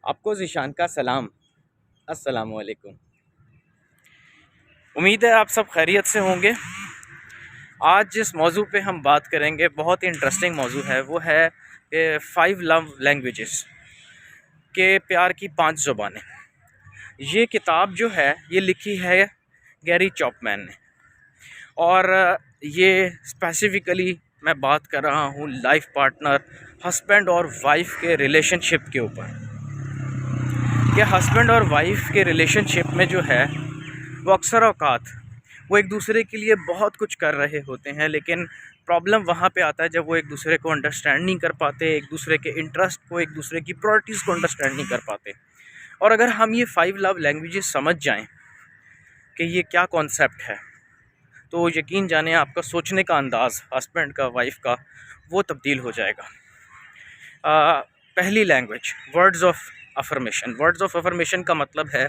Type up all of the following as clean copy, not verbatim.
आपको ज़ीशान का सलाम। अस्सलाम वालेकुम। उम्मीद है आप सब खैरियत से होंगे। आज जिस मौजू पे हम बात करेंगे बहुत ही इंटरेस्टिंग मौजू है, वो है कि 5 लव लैंग्वेजेस के प्यार की 5 ज़ुबानें। ये किताब जो है ये लिखी है गैरी चॉपमैन ने, और ये स्पेसिफ़िकली मैं बात कर रहा हूँ लाइफ पार्टनर, हस्बैंड और वाइफ़ के रिलेशनशिप के ऊपर। कि हस्बैंड और वाइफ़ के रिलेशनशिप में जो है वो अक्सर औक़ात वो एक दूसरे के लिए बहुत कुछ कर रहे होते हैं, लेकिन प्रॉब्लम वहाँ पे आता है जब वो एक दूसरे को अंडरस्टैंड नहीं कर पाते, एक दूसरे के इंटरेस्ट को, एक दूसरे की प्रायोरिटीज़ को अंडरस्टैंड नहीं कर पाते। और अगर हम ये 5 लव लैंग्वेजेस समझ जाएं कि ये क्या कॉन्सेप्ट है, तो यकीन जाने आपका सोचने का अंदाज़ हस्बैंड का, वाइफ़ का, वो तब्दील हो जाएगा। पहली language words of affirmation. Words of affirmation का मतलब है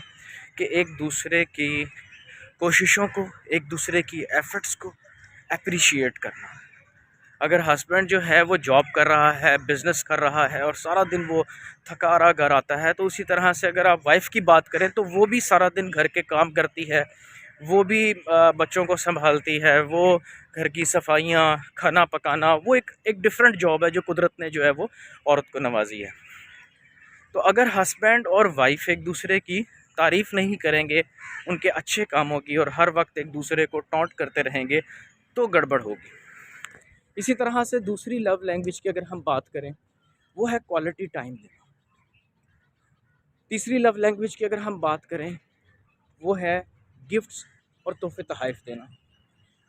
कि एक दूसरे की कोशिशों को, एक दूसरे की एफ़र्ट्स को एप्रिशिएट करना। अगर हस्बैंड जो है वो जॉब कर रहा है, बिज़नेस कर रहा है और सारा दिन वो थका हारा घर आता है, तो उसी तरह से अगर आप वाइफ़ की बात करें तो वो भी सारा दिन घर के काम करती है, वो भी बच्चों को संभालती है, वो घर की सफाइयाँ, खाना पकाना, वो एक डिफरेंट जॉब है जो कुदरत ने जो है वो औरत को नवाजी है। तो अगर हस्बैंड और वाइफ़ एक दूसरे की तारीफ़ नहीं करेंगे, उनके अच्छे कामों की, और हर वक्त एक दूसरे को टॉन्ट करते रहेंगे, तो गड़बड़ होगी। इसी तरह से दूसरी लव लैंग्वेज की अगर हम बात करें, वो है क्वालिटी टाइम देना। तीसरी लव लैंग्वेज की अगर हम बात करें, वो है गिफ्ट्स और तोहफ़े तोहफ़ देना।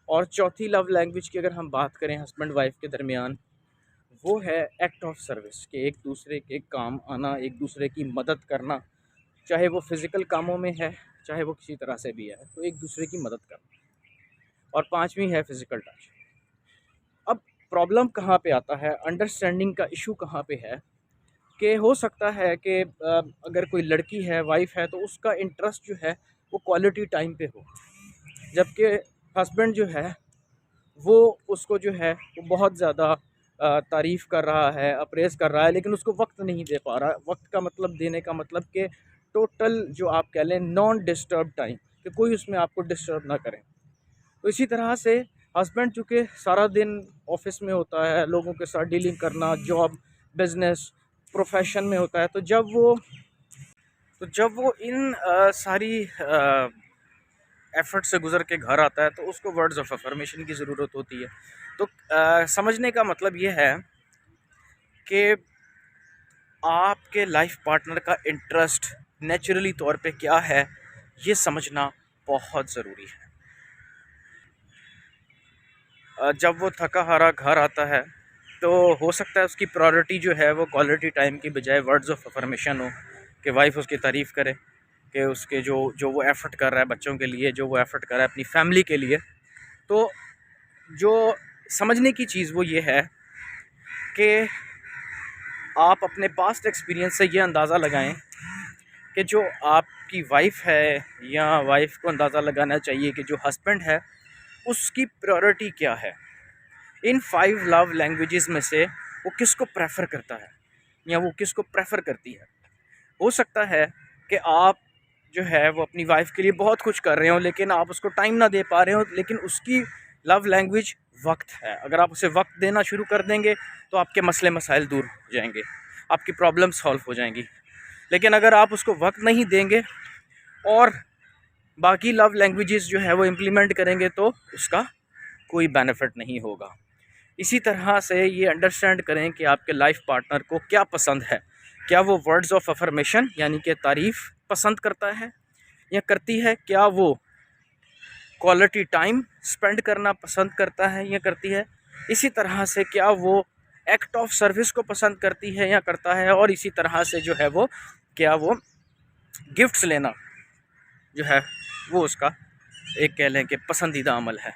और चौथी लव लैंग्वेज की अगर हम बात करें हस्बैंड वाइफ़ के दरमियान, वो है एक्ट ऑफ सर्विस, कि एक दूसरे के काम आना, एक दूसरे की मदद करना, चाहे वो फ़िज़िकल कामों में है, चाहे वो किसी तरह से भी है, तो एक दूसरे की मदद करना। और पाँचवीं है फ़िज़िकल टच। अब प्रॉब्लम कहाँ पे आता है, अंडरस्टैंडिंग का इशू कहाँ पे है, कि हो सकता है कि अगर कोई लड़की है, वाइफ़ है, तो उसका इंटरेस्ट जो है वो क्वालिटी टाइम पे हो, जबकि हस्बैंड जो है वो उसको जो है वो बहुत ज़्यादा तारीफ़ कर रहा है, अप्रेज़ कर रहा है, लेकिन उसको वक़्त नहीं दे पा रहा है। वक़्त का मतलब, देने का मतलब कि टोटल जो आप कह लें नॉन डिस्टर्ब टाइम, कि कोई उसमें आपको डिस्टर्ब ना करे। तो इसी तरह से हस्बैंड चूँकि सारा दिन ऑफ़िस में होता है, लोगों के साथ डीलिंग करना, जॉब, बिज़नेस, प्रोफ़ेशन में होता है, तो जब वो इन सारी एफ़र्ट से गुज़र के घर आता है, तो उसको वर्ड्स ऑफ अफ़र्मेशन की ज़रूरत होती है। तो समझने का मतलब ये है कि आपके लाइफ़ पार्टनर का इंटरेस्ट नेचुरली तौर पे क्या है, ये समझना बहुत ज़रूरी है। जब वो थका हारा घर आता है, तो हो सकता है उसकी प्रायोरिटी जो है वो क्वालिटी टाइम की बजाय वर्ड्स ऑफ अफ़र्मेशन हो, कि वाइफ़ उसकी तारीफ़ करे, कि उसके जो जो वो एफ़र्ट कर रहा है बच्चों के लिए, जो वो एफ़र्ट कर रहा है अपनी फ़ैमिली के लिए। तो जो समझने की चीज़ वो ये है कि आप अपने पास्ट एक्सपीरियंस से ये अंदाज़ा लगाएं कि जो आपकी वाइफ़ है, या वाइफ़ को अंदाज़ा लगाना चाहिए कि जो हस्बैंड है उसकी प्रायोरिटी क्या है। इन 5 लव लैंग्वेजेस में से वो किसको प्रेफर करता है, या वो किसको प्रेफर करती है। हो सकता है कि आप जो है वो अपनी वाइफ़ के लिए बहुत कुछ कर रहे हो, लेकिन आप उसको टाइम ना दे पा रहे हो, लेकिन उसकी लव लैंग्वेज वक्त है। अगर आप उसे वक्त देना शुरू कर देंगे, तो आपके मसले मसाइल दूर हो जाएंगे, आपकी प्रॉब्लम सॉल्व हो जाएंगी। लेकिन अगर आप उसको वक्त नहीं देंगे और बाकी लव लैंग्वेजेस जो है वो इम्प्लीमेंट करेंगे, तो उसका कोई बेनिफिट नहीं होगा। इसी तरह से ये अंडरस्टैंड करें कि आपके लाइफ पार्टनर को क्या पसंद है। क्या वो वर्ड्स ऑफ अफर्मेशन यानी कि तारीफ़ पसंद करता है या करती है? क्या वो क्वालिटी टाइम स्पेंड करना पसंद करता है या करती है? इसी तरह से क्या वो एक्ट ऑफ सर्विस को पसंद करती है या करता है? और इसी तरह से जो है वो, क्या वो गिफ्ट्स लेना जो है वो उसका एक कह लें कि पसंदीदा अमल है।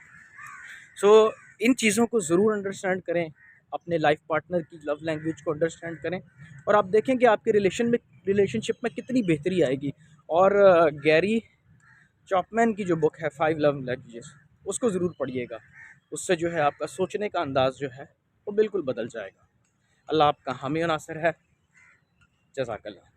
सो इन चीज़ों को ज़रूर अंडरस्टैंड करें, अपने लाइफ पार्टनर की लव लैंग्वेज को अंडरस्टैंड करें, और आप देखें कि आपके रिलेशनशिप में कितनी बेहतरी आएगी। और गैरी चॉपमैन की जो बुक है 5 लव लैंग्वेजेस, उसको ज़रूर पढ़िएगा। उससे जो है आपका सोचने का अंदाज़ जो है वो बिल्कुल बदल जाएगा। अल्लाह आपका हामी और नासिर है। जज़ाकल्लाह।